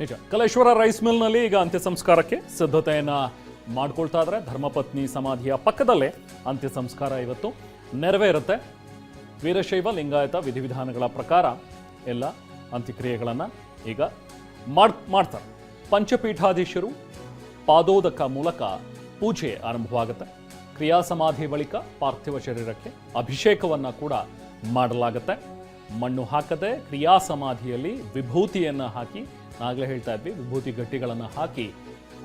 ನಿಜ ಕಲೇಶ್ವರ ರೈಸ್ ಮಿಲ್ನಲ್ಲಿ ಈಗ ಅಂತ್ಯ ಸಂಸ್ಕಾರಕ್ಕೆ ಸಿದ್ಧತೆಯನ್ನ ಮಾಡ್ಕೊಳ್ತಾ ಇದ್ದಾರೆ. ಧರ್ಮಪತ್ನಿ ಸಮಾಧಿಯ ಪಕ್ಕದಲ್ಲೇ ಅಂತ್ಯ ಸಂಸ್ಕಾರ ಇವತ್ತು ನೆರವೇರುತ್ತೆ. ವೀರಶೈವ ಲಿಂಗಾಯತ ವಿಧಿವಿಧಾನಗಳ ಪ್ರಕಾರ ಎಲ್ಲ ಅಂತ್ಯಕ್ರಿಯೆಗಳನ್ನು ಈಗ ಮಾಡ್ತಾರೆ. ಪಂಚಪೀಠಾಧೀಶರು ಪಾದೋದಕ ಮೂಲಕ ಪೂಜೆ ಆರಂಭವಾಗುತ್ತೆ. ಕ್ರಿಯಾ ಸಮಾಧಿ ಬಳಿಕ ಪಾರ್ಥಿವ ಶರೀರಕ್ಕೆ ಅಭಿಷೇಕವನ್ನು ಕೂಡ ಮಾಡಲಾಗುತ್ತೆ. ಮಣ್ಣು ಹಾಕದೆ ಕ್ರಿಯಾ ಸಮಾಧಿಯಲ್ಲಿ ವಿಭೂತಿಯನ್ನು ಹಾಕಿ, ನಾಗಲೇ ಹೇಳ್ತಾ ಇದ್ವಿ, ವಿಭೂತಿ ಗಟ್ಟಿಗಳನ್ನು ಹಾಕಿ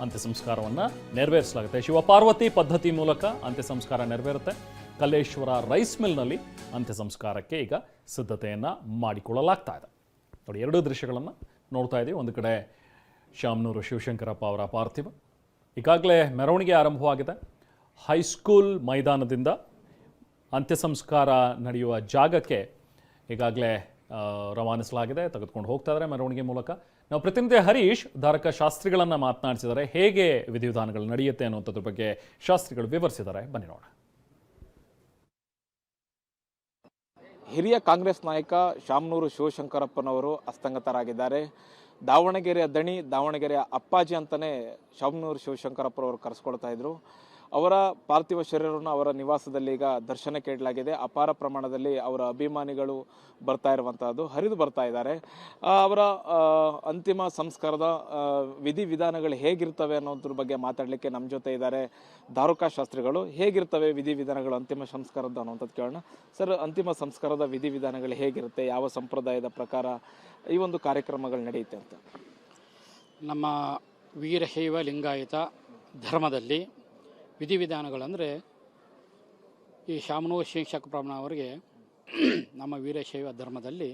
ಅಂತ್ಯ ಸಂಸ್ಕಾರವನ್ನು ನೆರವೇರಿಸಲಾಗುತ್ತೆ. ಶಿವಪಾರ್ವತಿ ಪದ್ಧತಿ ಮೂಲಕ ಅಂತ್ಯ ಸಂಸ್ಕಾರ ನೆರವೇರುತ್ತೆ. ಕಲೇಶ್ವರ ರೈಸ್ ಮಿಲ್ನಲ್ಲಿ ಅಂತ್ಯ ಸಂಸ್ಕಾರಕ್ಕೆ ಈಗ ಸಿದ್ಧತೆಯನ್ನು ಮಾಡಿಕೊಳ್ಳಲಾಗ್ತಾ ಇದೆ. ನೋಡಿ, ಎರಡೂ ದೃಶ್ಯಗಳನ್ನು ನೋಡ್ತಾ ಇದ್ದೀವಿ. ಒಂದು ಕಡೆ ಶಾಮನೂರು ಶಿವಶಂಕರಪ್ಪ ಅವರ ಪಾರ್ಥಿವ, ಈಗಾಗಲೇ ಮೆರವಣಿಗೆ ಆರಂಭವಾಗಿದೆ. ಹೈಸ್ಕೂಲ್ ಮೈದಾನದಿಂದ ಅಂತ್ಯ ಸಂಸ್ಕಾರ ನಡೆಯುವ ಜಾಗಕ್ಕೆ ಈಗಾಗಲೇ ರವಾನಿಸಲಾಗಿದೆ. ತೆಗೆದುಕೊಂಡು ಹೋಗ್ತಾ ಇದ್ದಾರೆ ಮೆರವಣಿಗೆ ಮೂಲಕ. ನಾವು ಪ್ರತಿನಿಧಿ ಹರೀಶ್ ಧಾರಕ ಶಾಸ್ತ್ರಿಗಳನ್ನು ಮಾತನಾಡಿಸಿದ್ದಾರೆ. ಹೇಗೆ ವಿಧಿವಿಧಾನಗಳು ನಡೆಯುತ್ತೆ ಅನ್ನುವಂಥದ್ರ ಬಗ್ಗೆ ಶಾಸ್ತ್ರಿಗಳು ವಿವರಿಸಿದ್ದಾರೆ. ಬನ್ನಿ ನೋಡೋಣ. ಹಿರಿಯ ಕಾಂಗ್ರೆಸ್ ನಾಯಕ ಶಾಮನೂರು ಶಿವಶಂಕರಪ್ಪನವರು ಅಸ್ತಂಗತರಾಗಿದ್ದಾರೆ. ದಾವಣಗೆರೆಯ ದಣಿ, ದಾವಣಗೆರೆಯ ಅಪ್ಪಾಜಿ ಅಂತಲೇ ಶಾಮನೂರು ಶಿವಶಂಕರಪ್ಪನವರು ಕರೆಸ್ಕೊಳ್ತಾ ಇದ್ರು. ಅವರ ಪಾರ್ಥಿವ ಶರೀರವನ್ನು ಅವರ ನಿವಾಸದಲ್ಲಿ ಈಗ ದರ್ಶನಕ್ಕೆ ಇಡಲಾಗಿದೆ. ಅಪಾರ ಪ್ರಮಾಣದಲ್ಲಿ ಅವರ ಅಭಿಮಾನಿಗಳು ಬರ್ತಾ ಇರುವಂತಹದ್ದು, ಹರಿದು ಬರ್ತಾ ಇದ್ದಾರೆ. ಅವರ ಅಂತಿಮ ಸಂಸ್ಕಾರದ ವಿಧಿವಿಧಾನಗಳು ಹೇಗಿರ್ತವೆ ಅನ್ನೋದ್ರ ಬಗ್ಗೆ ಮಾತಾಡಲಿಕ್ಕೆ ನಮ್ಮ ಜೊತೆ ಇದ್ದಾರೆ ಧಾರುಕ ಶಾಸ್ತ್ರಿಗಳು. ಹೇಗಿರ್ತವೆ ವಿಧಿವಿಧಾನಗಳು ಅಂತಿಮ ಸಂಸ್ಕಾರದ ಅನ್ನುವಂಥದ್ದು ಕೇಳೋಣ. ಸರ್, ಅಂತಿಮ ಸಂಸ್ಕಾರದ ವಿಧಿವಿಧಾನಗಳು ಹೇಗಿರುತ್ತೆ, ಯಾವ ಸಂಪ್ರದಾಯದ ಪ್ರಕಾರ ಈ ಒಂದು ಕಾರ್ಯಕ್ರಮಗಳು ನಡೆಯುತ್ತೆ ಅಂತ? ನಮ್ಮ ವೀರಶೈವ ಲಿಂಗಾಯತ ಧರ್ಮದಲ್ಲಿ ವಿಧಿವಿಧಾನಗಳಂದರೆ, ಈ ಶಾಮನೂರು ಶಿವಶಂಕರಪ್ಪ ಅವರಿಗೆ ನಮ್ಮ ವೀರಶೈವ ಧರ್ಮದಲ್ಲಿ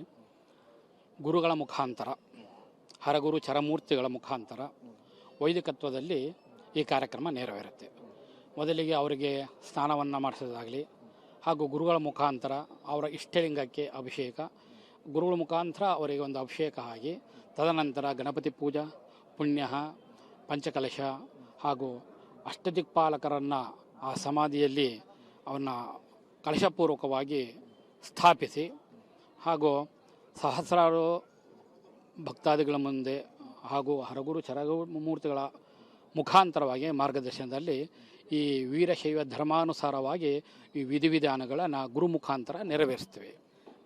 ಗುರುಗಳ ಮುಖಾಂತರ, ಹರಗುರು ಚರಮೂರ್ತಿಗಳ ಮುಖಾಂತರ ವೈದಿಕತ್ವದಲ್ಲಿ ಈ ಕಾರ್ಯಕ್ರಮ ನೆರವೇರುತ್ತೆ. ಮೊದಲಿಗೆ ಅವರಿಗೆ ಸ್ನಾನವನ್ನು ಮಾಡಿಸೋದಾಗಲಿ, ಹಾಗೂ ಗುರುಗಳ ಮುಖಾಂತರ ಅವರ ಇಷ್ಟಲಿಂಗಕ್ಕೆ ಅಭಿಷೇಕ, ಗುರುಗಳ ಮುಖಾಂತರ ಅವರಿಗೆ ಒಂದು ಅಭಿಷೇಕ ಆಗಿ, ತದನಂತರ ಗಣಪತಿ ಪೂಜಾ, ಪುಣ್ಯ, ಪಂಚಕಲಶ ಹಾಗೂ ಅಷ್ಟದಿಕ್ಪಾಲಕರನ್ನು ಆ ಸಮಾಧಿಯಲ್ಲಿ ಅವನ್ನ ಕಲಶಪೂರ್ವಕವಾಗಿ ಸ್ಥಾಪಿಸಿ, ಹಾಗೂ ಸಹಸ್ರಾರು ಭಕ್ತಾದಿಗಳ ಮುಂದೆ ಹಾಗೂ ಹರಗುರು ಚರಮೂರ್ತಿಗಳ ಮುಖಾಂತರವಾಗಿ ಮಾರ್ಗದರ್ಶನದಲ್ಲಿ ಈ ವೀರಶೈವ ಧರ್ಮಾನುಸಾರವಾಗಿ ಈ ವಿಧಿವಿಧಾನಗಳನ್ನು ಗುರು ಮುಖಾಂತರ ನೆರವೇರಿಸ್ತೀವಿ.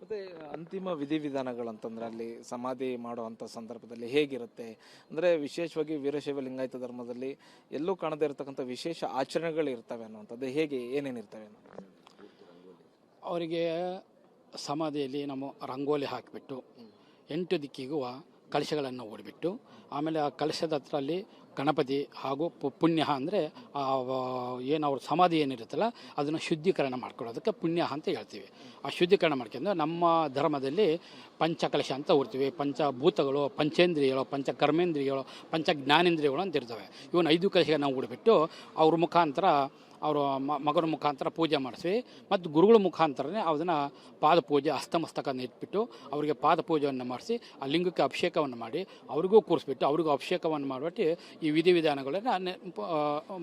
ಮತ್ತು ಅಂತಿಮ ವಿಧಿವಿಧಾನಗಳಂತಂದ್ರೆ ಅಲ್ಲಿ ಸಮಾಧಿ ಮಾಡುವಂಥ ಸಂದರ್ಭದಲ್ಲಿ ಹೇಗಿರುತ್ತೆ ಅಂದರೆ, ವಿಶೇಷವಾಗಿ ವೀರಶೈವ ಲಿಂಗಾಯತ ಧರ್ಮದಲ್ಲಿ ಎಲ್ಲೂ ಕಾಣದೇ ಇರತಕ್ಕಂಥ ವಿಶೇಷ ಆಚರಣೆಗಳು ಇರ್ತವೆ ಅನ್ನುವಂಥದ್ದು ಹೇಗೆ, ಏನೇನಿರ್ತವೆ? ಅವರಿಗೆ ಸಮಾಧಿಯಲ್ಲಿ ನಮ್ಮ ರಂಗೋಲಿ ಹಾಕಿಬಿಟ್ಟು 8 ದಿಕ್ಕಿಗೂ ಕಲಶಗಳನ್ನು ಓಡಿಬಿಟ್ಟು, ಆಮೇಲೆ ಆ ಕಲಶದ ಹತ್ರ ಅಲ್ಲಿ ಗಣಪತಿ ಹಾಗೂ ಪುಣ್ಯ ಅಂದರೆ ಏನು ಅವ್ರ ಸಮಾಧಿ ಏನಿರುತ್ತಲ್ಲ ಅದನ್ನು ಶುದ್ಧೀಕರಣ ಮಾಡ್ಕೊಳ್ಳೋದಕ್ಕೆ ಪುಣ್ಯ ಅಂತ ಹೇಳ್ತೀವಿ. ಆ ಶುದ್ಧೀಕರಣ ಮಾಡ್ಕೊಂಡು ನಮ್ಮ ಧರ್ಮದಲ್ಲಿ ಪಂಚಕಲಶ ಅಂತ ಓಡ್ತೀವಿ. ಪಂಚಭೂತಗಳು, ಪಂಚೇಂದ್ರಿಯಗಳು, ಪಂಚಕರ್ಮೇಂದ್ರಿಯಗಳು, ಪಂಚ ಜ್ಞಾನೇಂದ್ರಿಯಗಳು ಅಂತ ಇರ್ತವೆ. ಇವನು 5 ಕಲಶಗಳನ್ನು ಓಡಿಬಿಟ್ಟು ಅವ್ರ ಮುಖಾಂತರ, ಅವರು ಮಗನ ಮುಖಾಂತರ ಪೂಜೆ ಮಾಡಿಸ್ವಿ. ಮತ್ತು ಗುರುಗಳ ಮುಖಾಂತರನೇ ಅದನ್ನು ಪಾದ ಪೂಜೆ, ಹಸ್ತಮಸ್ತಕವನ್ನು ಇಟ್ಬಿಟ್ಟು ಅವರಿಗೆ ಪಾದ ಪೂಜೆಯನ್ನು ಮಾಡಿಸಿ, ಆ ಲಿಂಗಕ್ಕೆ ಅಭಿಷೇಕವನ್ನು ಮಾಡಿ ಅವರಿಗೂ ಕೂರಿಸ್ಬಿಟ್ಟು ಅವ್ರಿಗೂ ಅಭಿಷೇಕವನ್ನು ಮಾಡಿಬಿಟ್ಟು ಈ ವಿಧಿವಿಧಾನಗಳನ್ನು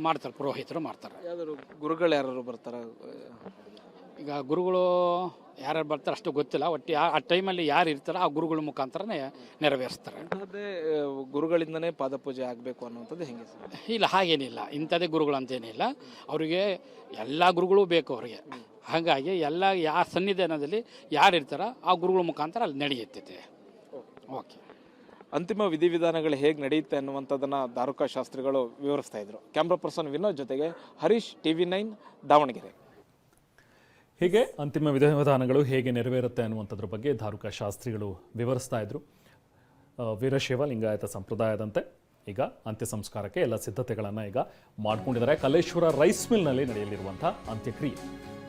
ಮಾಡ್ತಾರೆ, ಪುರೋಹಿತರು ಮಾಡ್ತಾರೆ. ಯಾವ್ದಾದ್ರು ಗುರುಗಳು ಯಾರು ಬರ್ತಾರೆ? ಈಗ ಗುರುಗಳು ಯಾರ್ಯಾರು ಬರ್ತಾರೆ ಅಷ್ಟು ಗೊತ್ತಿಲ್ಲ. ಒಟ್ಟು ಆ ಟೈಮಲ್ಲಿ ಯಾರು ಇರ್ತಾರೋ ಆ ಗುರುಗಳ ಮುಖಾಂತರನೇ ನೆರವೇರಿಸ್ತಾರೆ. ಅದೇ ಗುರುಗಳಿಂದನೇ ಪಾದಪೂಜೆ ಆಗಬೇಕು ಅನ್ನುವಂಥದ್ದು ಹೆಂಗೆ ಸರ್? ಇಲ್ಲ, ಹಾಗೇನಿಲ್ಲ. ಇಂಥದ್ದೇ ಗುರುಗಳು ಅಂತೇನಿಲ್ಲ. ಅವರಿಗೆ ಎಲ್ಲ ಗುರುಗಳು ಬೇಕು ಅವರಿಗೆ. ಹಾಗಾಗಿ ಎಲ್ಲ ಯಾವ ಸನ್ನಿಧಾನದಲ್ಲಿ ಯಾರು ಇರ್ತಾರೋ ಆ ಗುರುಗಳ ಮುಖಾಂತರ ಅಲ್ಲಿ ನಡೆಯುತ್ತೆ. ಓಕೆ. ಅಂತಿಮ ವಿಧಿವಿಧಾನಗಳು ಹೇಗೆ ನಡೆಯುತ್ತೆ ಅನ್ನುವಂಥದ್ದನ್ನು ಧಾರುಕ ಶಾಸ್ತ್ರಿಗಳು ವಿವರಿಸ್ತಾ ಇದ್ರು. ಕ್ಯಾಮ್ರಾ ಪರ್ಸನ್ ವಿನೋದ್ ಜೊತೆಗೆ ಹರೀಶ್, TV9 ದಾವಣಗೆರೆ. ಹೀಗೆ ಅಂತಿಮ ವಿಧಿವಿಧಾನಗಳು ಹೇಗೆ ನೆರವೇರುತ್ತೆ ಅನ್ನುವಂಥದ್ರ ಬಗ್ಗೆ ಧಾರುಕ ಶಾಸ್ತ್ರಿಗಳು ವಿವರಿಸ್ತಾ ಇದ್ರು. ವೀರಶೈವ ಲಿಂಗಾಯತ ಸಂಪ್ರದಾಯದಂತೆ ಈಗ ಅಂತ್ಯ ಸಂಸ್ಕಾರಕ್ಕೆ ಎಲ್ಲ ಸಿದ್ಧತೆಗಳನ್ನು ಈಗ ಮಾಡ್ಕೊಂಡಿದ್ದಾರೆ. ಕಲೇಶ್ವರ ರೈಸ್ ಮಿಲ್ನಲ್ಲಿ ನಡೆಯಲಿರುವಂಥ ಅಂತ್ಯಕ್ರಿಯೆ